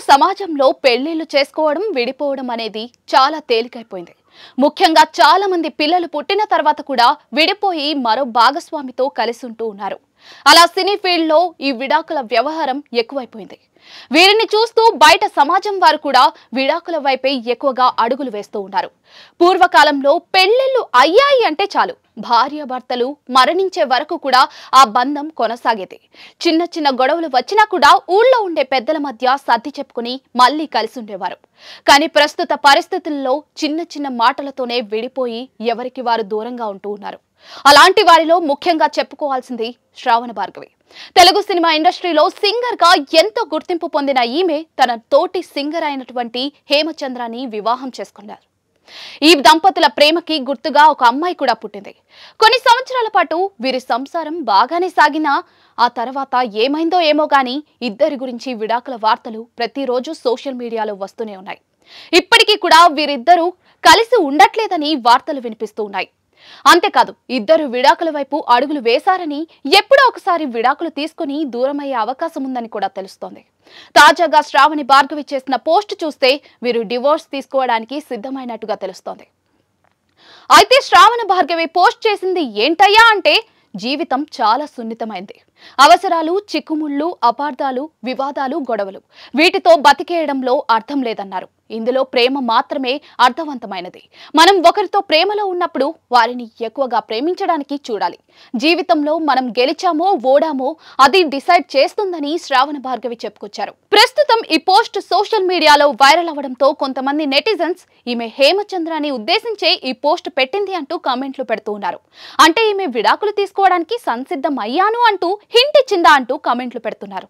సమాజంలో పెళ్లిళ్లు చేసుకోవడం విడిపోవడం అనేది చాలా తేలికైపోయింది. ముఖ్యంగా చాలా మంది పిల్లలు పుట్టిన తర్వాత కూడా విడిపోయి మరో భాగస్వామితో కలిసి ఉంటూ ఉన్నారు. అలా సినీ ఫీల్డ్ లో ఈ విడాకుల వ్యవహారం ఎక్కువైపోయింది. వీరిని చూస్తూ బయట సమాజం వారు కూడా విడాకుల వైపే ఎక్కువగా అడుగులు వేస్తూ ఉన్నారు. పూర్వకాలంలో పెళ్లిళ్లు అయ్యాయి అంటే చాలు, భార్యాభర్తలు మరణించే వరకు కూడా ఆ బంధం కొనసాగేది. చిన్న చిన్న గొడవలు వచ్చినా కూడా ఊళ్ళో ఉండే పెద్దల మధ్య సర్ది చెప్పుకుని మళ్ళీ కలిసి ఉండేవారు. కానీ ప్రస్తుత పరిస్థితుల్లో చిన్న చిన్న మాటలతోనే విడిపోయి ఎవరికి వారు దూరంగా ఉంటూ ఉన్నారు. అలాంటి వారిలో ముఖ్యంగా చెప్పుకోవాల్సింది శ్రావణ భార్గవి. తెలుగు సినిమా ఇండస్ట్రీలో సింగర్ గా ఎంతో గుర్తింపు పొందిన ఈమె తన తోటి సింగర్ అయినటువంటి హేమచంద్రాని వివాహం చేసుకున్నారు. ఈ దంపతుల ప్రేమకి గుర్తుగా ఒక అమ్మాయి కూడా పుట్టింది. కొన్ని సంవత్సరాల పాటు వీరి సంసారం బాగానే సాగినా ఆ తర్వాత ఏమైందో ఏమో గానీ ఇద్దరి గురించి విడాకుల వార్తలు ప్రతిరోజు సోషల్ మీడియాలో వస్తూనే ఉన్నాయి. ఇప్పటికీ కూడా వీరిద్దరూ కలిసి ఉండట్లేదని వార్తలు వినిపిస్తూ ఉన్నాయి. అంతేకాదు, ఇద్దరు విడాకుల వైపు అడుగులు వేశారని, ఎప్పుడో ఒకసారి విడాకులు తీసుకుని దూరమయ్యే అవకాశం ఉందని కూడా తెలుస్తోంది. తాజాగా శ్రావణి భార్గవి చేసిన పోస్ట్ చూస్తే వీరు డివోర్స్ తీసుకోవడానికి సిద్ధమైనట్టుగా తెలుస్తోంది. అయితే శ్రావణ భార్గవి పోస్ట్ చేసింది ఏంటయ్యా అంటే, జీవితం చాలా సున్నితమైంది. అవసరాలు, చిక్కుముళ్ళు, అపార్థాలు, వివాదాలు, గొడవలు, వీటితో బతికేయడంలో అర్థం లేదన్నారు. ఇందులో ప్రేమ మాత్రమే అర్థవంతమైనది. మనం ఒకరితో ప్రేమలో ఉన్నప్పుడు వారిని ఎక్కువగా ప్రేమించడానికి చూడాలి. జీవితంలో మనం గెలిచామో ఓడామో అది డిసైడ్ చేస్తుందని శ్రావణ భార్గవి చెప్పుకొచ్చారు. ప్రస్తుతం ఈ పోస్ట్ సోషల్ మీడియాలో వైరల్ అవడంతో కొంతమంది నెటిజన్స్ ఈమె హేమచంద్రాని ఉద్దేశించే ఈ పోస్ట్ పెట్టింది అంటూ కామెంట్లు పెడుతూ ఉన్నారు. అంటే ఈమె విడాకులు తీసుకోవడానికి సంసిద్ధం అయ్యాను అంటూ హింట్ ఇచ్చిందా అంటూ కామెంట్లు పెడుతున్నారు.